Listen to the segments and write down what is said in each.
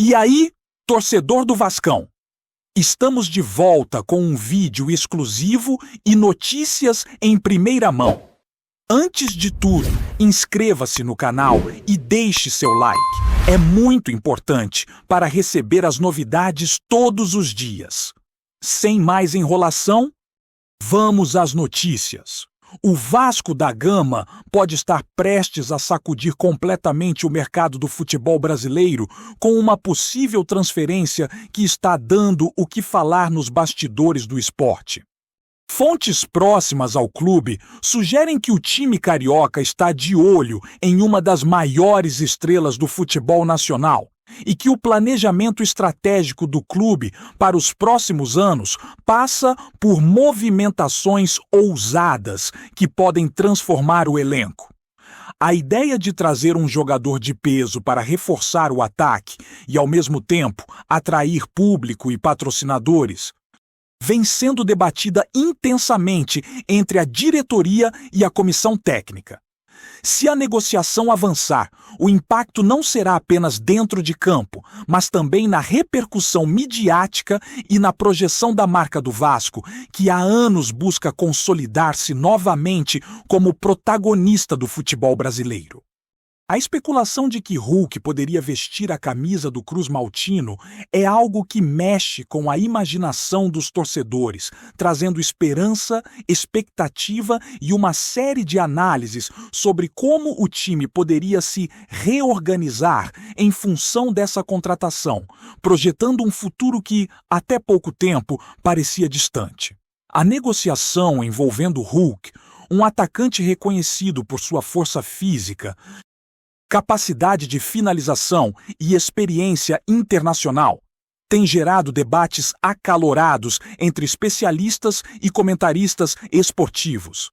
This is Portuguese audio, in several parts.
E aí, torcedor do Vascão? Estamos de volta com um vídeo exclusivo e notícias em primeira mão. Antes de tudo, inscreva-se no canal e deixe seu like. É muito importante para receber as novidades todos os dias. Sem mais enrolação, vamos às notícias. O Vasco da Gama pode estar prestes a sacudir completamente o mercado do futebol brasileiro com uma possível transferência que está dando o que falar nos bastidores do esporte. Fontes próximas ao clube sugerem que o time carioca está de olho em uma das maiores estrelas do futebol nacional e que o planejamento estratégico do clube para os próximos anos passa por movimentações ousadas que podem transformar o elenco. A ideia de trazer um jogador de peso para reforçar o ataque e, ao mesmo tempo, atrair público e patrocinadores vem sendo debatida intensamente entre a diretoria e a comissão técnica. Se a negociação avançar, o impacto não será apenas dentro de campo, mas também na repercussão midiática e na projeção da marca do Vasco, que há anos busca consolidar-se novamente como protagonista do futebol brasileiro. A especulação de que Hulk poderia vestir a camisa do Cruz Maltino é algo que mexe com a imaginação dos torcedores, trazendo esperança, expectativa e uma série de análises sobre como o time poderia se reorganizar em função dessa contratação, projetando um futuro que, até pouco tempo, parecia distante. A negociação envolvendo Hulk, um atacante reconhecido por sua força física, capacidade de finalização e experiência internacional, tem gerado debates acalorados entre especialistas e comentaristas esportivos.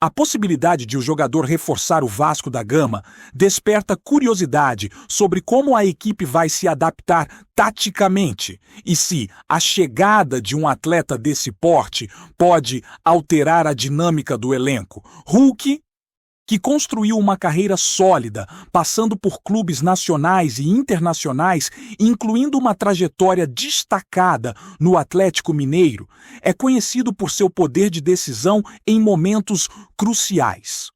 A possibilidade de o jogador reforçar o Vasco da Gama desperta curiosidade sobre como a equipe vai se adaptar taticamente e se a chegada de um atleta desse porte pode alterar a dinâmica do elenco. Hulk, que construiu uma carreira sólida, passando por clubes nacionais e internacionais, incluindo uma trajetória destacada no Atlético Mineiro, é conhecido por seu poder de decisão em momentos cruciais.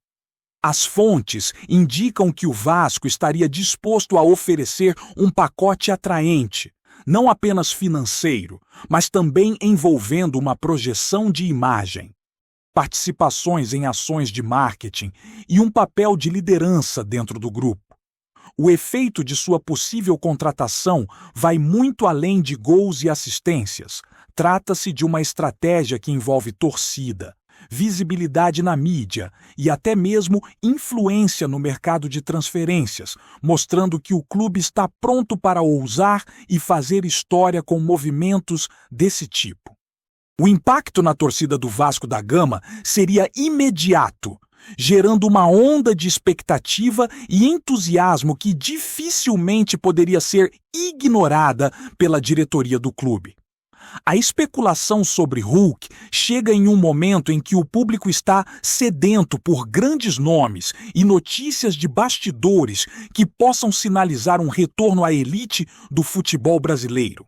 As fontes indicam que o Vasco estaria disposto a oferecer um pacote atraente, não apenas financeiro, mas também envolvendo uma projeção de imagem, participações em ações de marketing e um papel de liderança dentro do grupo. O efeito de sua possível contratação vai muito além de gols e assistências. Trata-se de uma estratégia que envolve torcida, visibilidade na mídia e até mesmo influência no mercado de transferências, mostrando que o clube está pronto para ousar e fazer história com movimentos desse tipo. O impacto na torcida do Vasco da Gama seria imediato, gerando uma onda de expectativa e entusiasmo que dificilmente poderia ser ignorada pela diretoria do clube. A especulação sobre Hulk chega em um momento em que o público está sedento por grandes nomes e notícias de bastidores que possam sinalizar um retorno à elite do futebol brasileiro.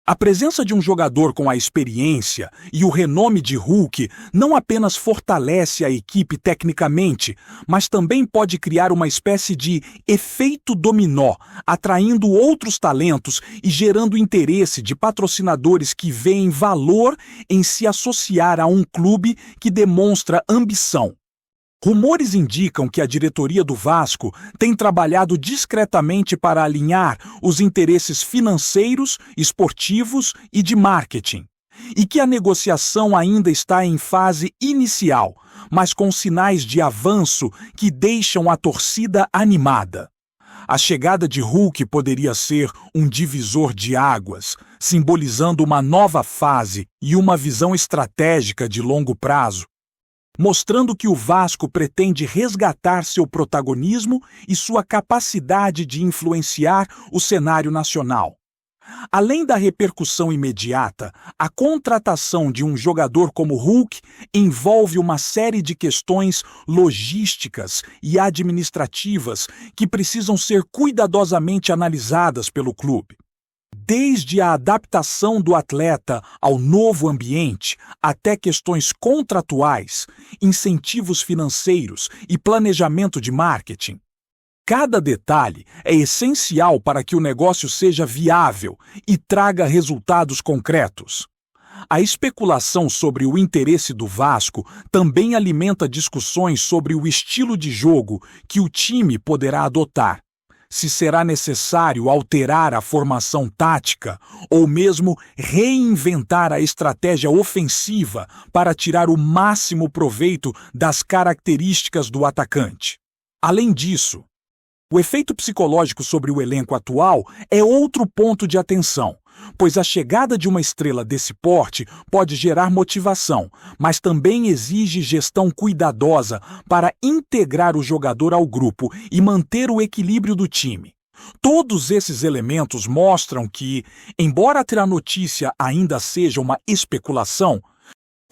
A presença de um jogador com a experiência e o renome de Hulk não apenas fortalece a equipe tecnicamente, mas também pode criar uma espécie de efeito dominó, atraindo outros talentos e gerando interesse de patrocinadores que veem valor em se associar a um clube que demonstra ambição. Rumores indicam que a diretoria do Vasco tem trabalhado discretamente para alinhar os interesses financeiros, esportivos e de marketing, e que a negociação ainda está em fase inicial, mas com sinais de avanço que deixam a torcida animada. A chegada de Hulk poderia ser um divisor de águas, simbolizando uma nova fase e uma visão estratégica de longo prazo, mostrando que o Vasco pretende resgatar seu protagonismo e sua capacidade de influenciar o cenário nacional. Além da repercussão imediata, a contratação de um jogador como Hulk envolve uma série de questões logísticas e administrativas que precisam ser cuidadosamente analisadas pelo clube. Desde a adaptação do atleta ao novo ambiente até questões contratuais, incentivos financeiros e planejamento de marketing. Cada detalhe é essencial para que o negócio seja viável e traga resultados concretos. A especulação sobre o interesse do Vasco também alimenta discussões sobre o estilo de jogo que o time poderá adotar, se será necessário alterar a formação tática ou mesmo reinventar a estratégia ofensiva para tirar o máximo proveito das características do atacante. Além disso, o efeito psicológico sobre o elenco atual é outro ponto de atenção, pois a chegada de uma estrela desse porte pode gerar motivação, mas também exige gestão cuidadosa para integrar o jogador ao grupo e manter o equilíbrio do time. Todos esses elementos mostram que, embora a notícia ainda seja uma especulação,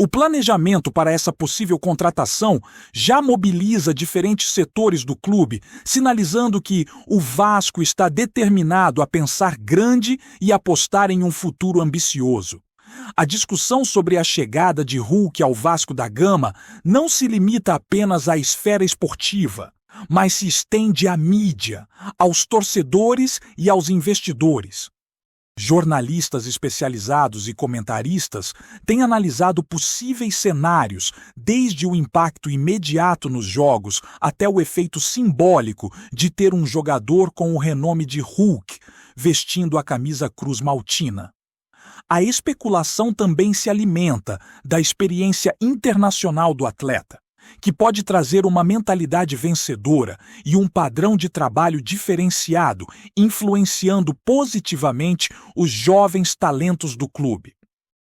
o planejamento para essa possível contratação já mobiliza diferentes setores do clube, sinalizando que o Vasco está determinado a pensar grande e apostar em um futuro ambicioso. A discussão sobre a chegada de Hulk ao Vasco da Gama não se limita apenas à esfera esportiva, mas se estende à mídia, aos torcedores e aos investidores. Jornalistas especializados e comentaristas têm analisado possíveis cenários, desde o impacto imediato nos jogos até o efeito simbólico de ter um jogador com o renome de Hulk vestindo a camisa cruz maltina. A especulação também se alimenta da experiência internacional do atleta, que pode trazer uma mentalidade vencedora e um padrão de trabalho diferenciado, influenciando positivamente os jovens talentos do clube.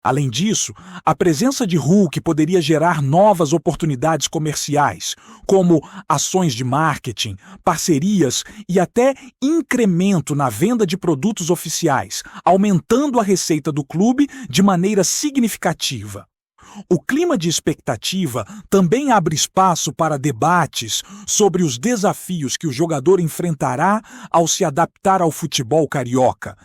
Além disso, a presença de Hulk poderia gerar novas oportunidades comerciais, como ações de marketing, parcerias e até incremento na venda de produtos oficiais, aumentando a receita do clube de maneira significativa. O clima de expectativa também abre espaço para debates sobre os desafios que o jogador enfrentará ao se adaptar ao futebol carioca,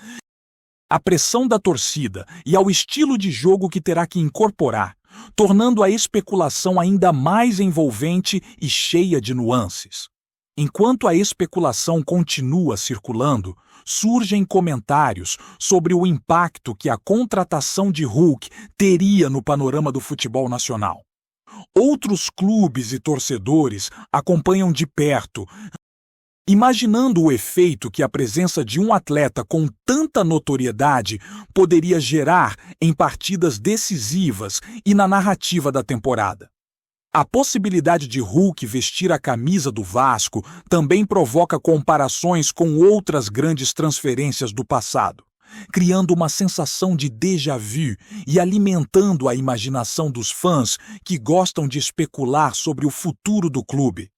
à pressão da torcida e ao estilo de jogo que terá que incorporar, tornando a especulação ainda mais envolvente e cheia de nuances. Enquanto a especulação continua circulando, surgem comentários sobre o impacto que a contratação de Hulk teria no panorama do futebol nacional. Outros clubes e torcedores acompanham de perto, imaginando o efeito que a presença de um atleta com tanta notoriedade poderia gerar em partidas decisivas e na narrativa da temporada. A possibilidade de Hulk vestir a camisa do Vasco também provoca comparações com outras grandes transferências do passado, criando uma sensação de déjà vu e alimentando a imaginação dos fãs que gostam de especular sobre o futuro do clube.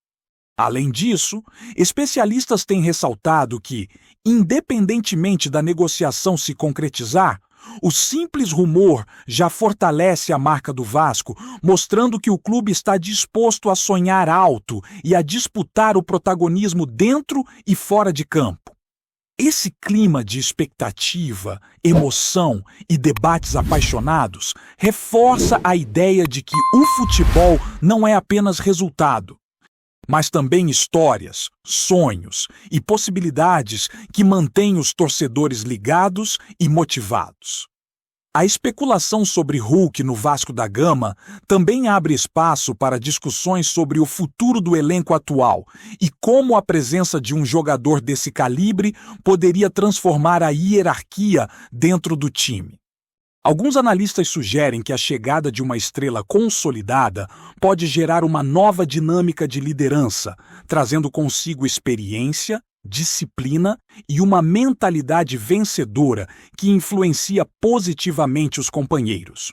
Além disso, especialistas têm ressaltado que, independentemente da negociação se concretizar, o simples rumor já fortalece a marca do Vasco, mostrando que o clube está disposto a sonhar alto e a disputar o protagonismo dentro e fora de campo. Esse clima de expectativa, emoção e debates apaixonados reforça a ideia de que o futebol não é apenas resultado, mas também histórias, sonhos e possibilidades que mantêm os torcedores ligados e motivados. A especulação sobre Hulk no Vasco da Gama também abre espaço para discussões sobre o futuro do elenco atual e como a presença de um jogador desse calibre poderia transformar a hierarquia dentro do time. Alguns analistas sugerem que a chegada de uma estrela consolidada pode gerar uma nova dinâmica de liderança, trazendo consigo experiência, disciplina e uma mentalidade vencedora que influencia positivamente os companheiros.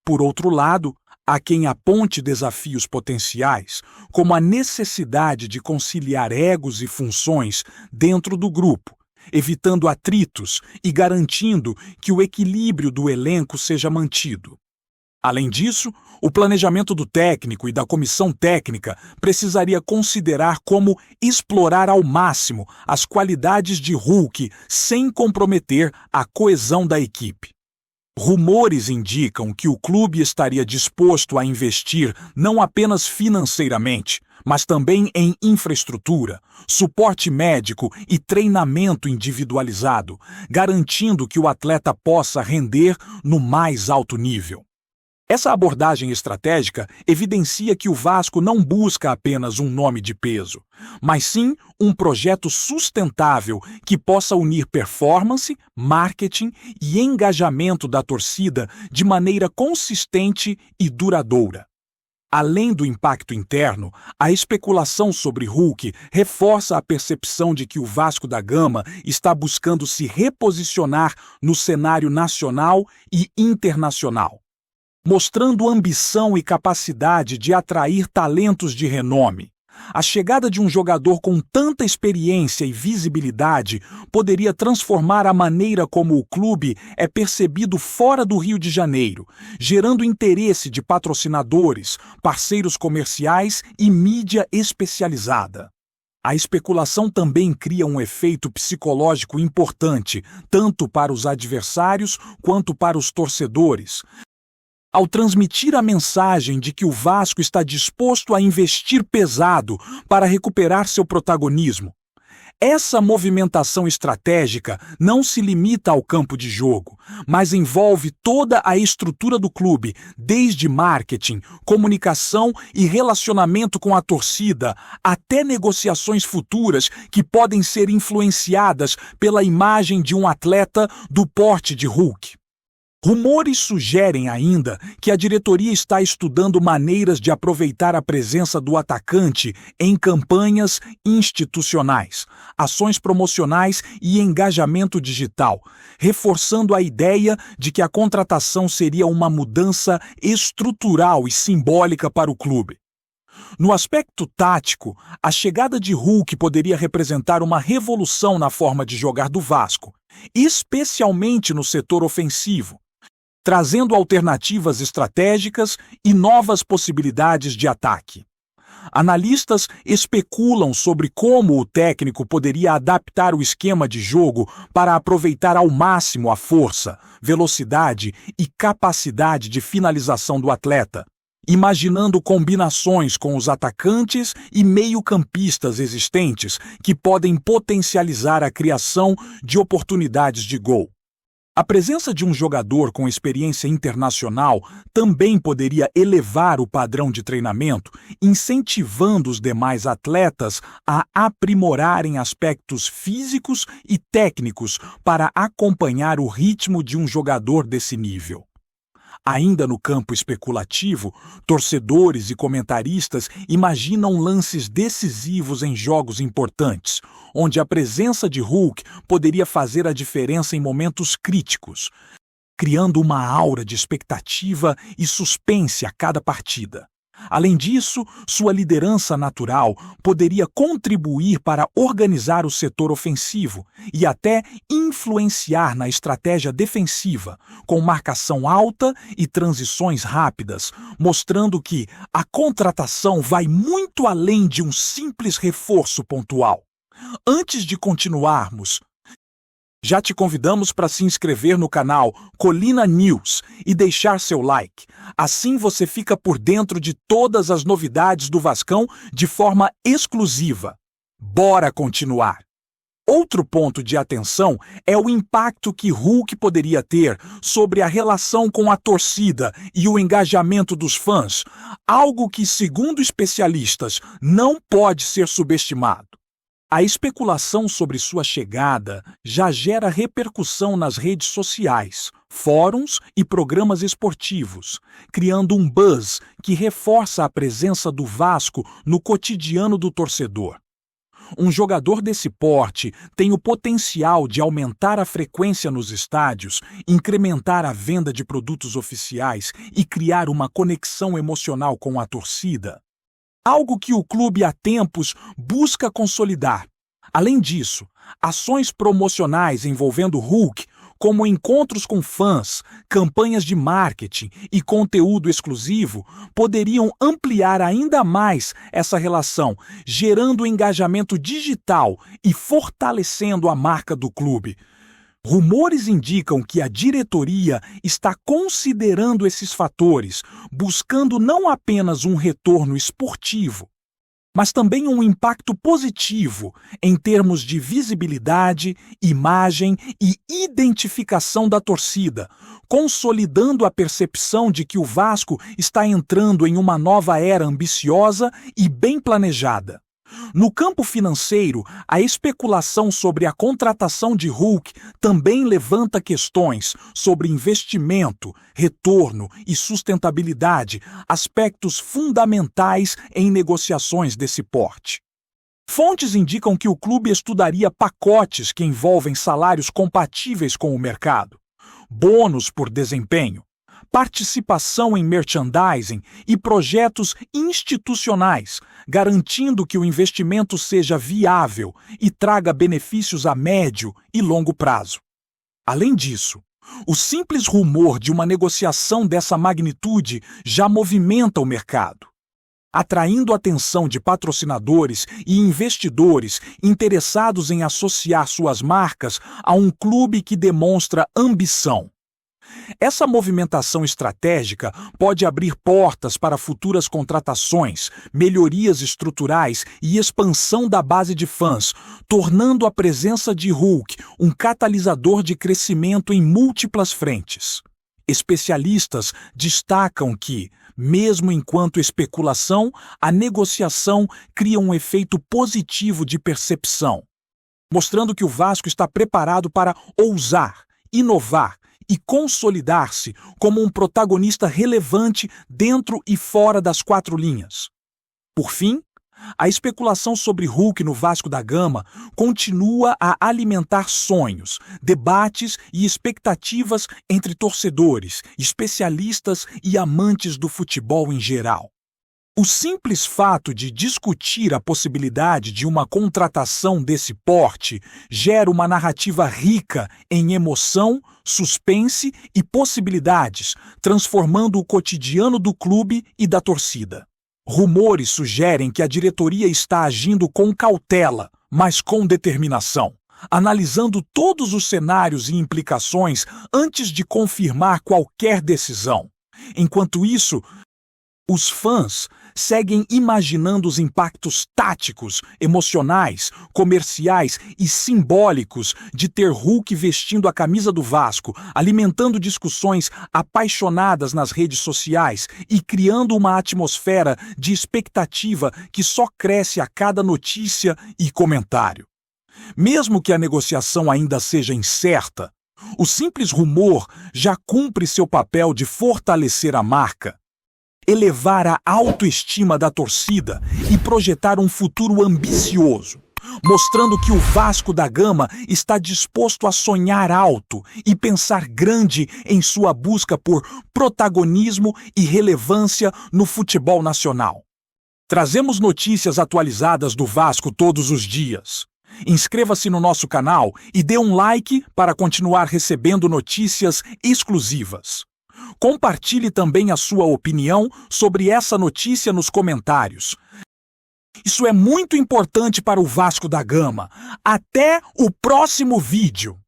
Por outro lado, há quem aponte desafios potenciais, como a necessidade de conciliar egos e funções dentro do grupo, evitando atritos e garantindo que o equilíbrio do elenco seja mantido. Além disso, o planejamento do técnico e da comissão técnica precisaria considerar como explorar ao máximo as qualidades de Hulk sem comprometer a coesão da equipe. Rumores indicam que o clube estaria disposto a investir não apenas financeiramente, mas também em infraestrutura, suporte médico e treinamento individualizado, garantindo que o atleta possa render no mais alto nível. Essa abordagem estratégica evidencia que o Vasco não busca apenas um nome de peso, mas sim um projeto sustentável que possa unir performance, marketing e engajamento da torcida de maneira consistente e duradoura. Além do impacto interno, a especulação sobre Hulk reforça a percepção de que o Vasco da Gama está buscando se reposicionar no cenário nacional e internacional, mostrando ambição e capacidade de atrair talentos de renome. A chegada de um jogador com tanta experiência e visibilidade poderia transformar a maneira como o clube é percebido fora do Rio de Janeiro, gerando interesse de patrocinadores, parceiros comerciais e mídia especializada. A especulação também cria um efeito psicológico importante, tanto para os adversários quanto para os torcedores, ao transmitir a mensagem de que o Vasco está disposto a investir pesado para recuperar seu protagonismo. Essa movimentação estratégica não se limita ao campo de jogo, mas envolve toda a estrutura do clube, desde marketing, comunicação e relacionamento com a torcida, até negociações futuras que podem ser influenciadas pela imagem de um atleta do porte de Hulk. Rumores sugerem ainda que a diretoria está estudando maneiras de aproveitar a presença do atacante em campanhas institucionais, ações promocionais e engajamento digital, reforçando a ideia de que a contratação seria uma mudança estrutural e simbólica para o clube. No aspecto tático, a chegada de Hulk poderia representar uma revolução na forma de jogar do Vasco, especialmente no setor ofensivo, trazendo alternativas estratégicas e novas possibilidades de ataque. Analistas especulam sobre como o técnico poderia adaptar o esquema de jogo para aproveitar ao máximo a força, velocidade e capacidade de finalização do atleta, imaginando combinações com os atacantes e meio-campistas existentes que podem potencializar a criação de oportunidades de gol. A presença de um jogador com experiência internacional também poderia elevar o padrão de treinamento, incentivando os demais atletas a aprimorarem aspectos físicos e técnicos para acompanhar o ritmo de um jogador desse nível. Ainda no campo especulativo, torcedores e comentaristas imaginam lances decisivos em jogos importantes, onde a presença de Hulk poderia fazer a diferença em momentos críticos, criando uma aura de expectativa e suspense a cada partida. Além disso, sua liderança natural poderia contribuir para organizar o setor ofensivo e até influenciar na estratégia defensiva, com marcação alta e transições rápidas, mostrando que a contratação vai muito além de um simples reforço pontual. Antes de continuarmos, já te convidamos para se inscrever no canal Colina News e deixar seu like. Assim você fica por dentro de todas as novidades do Vascão de forma exclusiva. Bora continuar! Outro ponto de atenção é o impacto que Hulk poderia ter sobre a relação com a torcida e o engajamento dos fãs, algo que, segundo especialistas, não pode ser subestimado. A especulação sobre sua chegada já gera repercussão nas redes sociais, fóruns e programas esportivos, criando um buzz que reforça a presença do Vasco no cotidiano do torcedor. Um jogador desse porte tem o potencial de aumentar a frequência nos estádios, incrementar a venda de produtos oficiais e criar uma conexão emocional com a torcida. Algo que o clube há tempos busca consolidar. Além disso, ações promocionais envolvendo Hulk, como encontros com fãs, campanhas de marketing e conteúdo exclusivo, poderiam ampliar ainda mais essa relação, gerando engajamento digital e fortalecendo a marca do clube. Rumores indicam que a diretoria está considerando esses fatores, buscando não apenas um retorno esportivo, mas também um impacto positivo em termos de visibilidade, imagem e identificação da torcida, consolidando a percepção de que o Vasco está entrando em uma nova era ambiciosa e bem planejada. No campo financeiro, a especulação sobre a contratação de Hulk também levanta questões sobre investimento, retorno e sustentabilidade, aspectos fundamentais em negociações desse porte. Fontes indicam que o clube estudaria pacotes que envolvem salários compatíveis com o mercado, bônus por desempenho, participação em merchandising e projetos institucionais, garantindo que o investimento seja viável e traga benefícios a médio e longo prazo. Além disso, o simples rumor de uma negociação dessa magnitude já movimenta o mercado, atraindo a atenção de patrocinadores e investidores interessados em associar suas marcas a um clube que demonstra ambição. Essa movimentação estratégica pode abrir portas para futuras contratações, melhorias estruturais e expansão da base de fãs, tornando a presença de Hulk um catalisador de crescimento em múltiplas frentes. Especialistas destacam que, mesmo enquanto especulação, a negociação cria um efeito positivo de percepção, mostrando que o Vasco está preparado para ousar, inovar e consolidar-se como um protagonista relevante dentro e fora das quatro linhas. Por fim, a especulação sobre Hulk no Vasco da Gama continua a alimentar sonhos, debates e expectativas entre torcedores, especialistas e amantes do futebol em geral. O simples fato de discutir a possibilidade de uma contratação desse porte gera uma narrativa rica em emoção, suspense e possibilidades, transformando o cotidiano do clube e da torcida. Rumores sugerem que a diretoria está agindo com cautela, mas com determinação, analisando todos os cenários e implicações antes de confirmar qualquer decisão. Enquanto isso, os fãs seguem imaginando os impactos táticos, emocionais, comerciais e simbólicos de ter Hulk vestindo a camisa do Vasco, alimentando discussões apaixonadas nas redes sociais e criando uma atmosfera de expectativa que só cresce a cada notícia e comentário. Mesmo que a negociação ainda seja incerta, o simples rumor já cumpre seu papel de fortalecer a marca, elevar a autoestima da torcida e projetar um futuro ambicioso, mostrando que o Vasco da Gama está disposto a sonhar alto e pensar grande em sua busca por protagonismo e relevância no futebol nacional. Trazemos notícias atualizadas do Vasco todos os dias. Inscreva-se no nosso canal e dê um like para continuar recebendo notícias exclusivas. Compartilhe também a sua opinião sobre essa notícia nos comentários. Isso é muito importante para o Vasco da Gama. Até o próximo vídeo!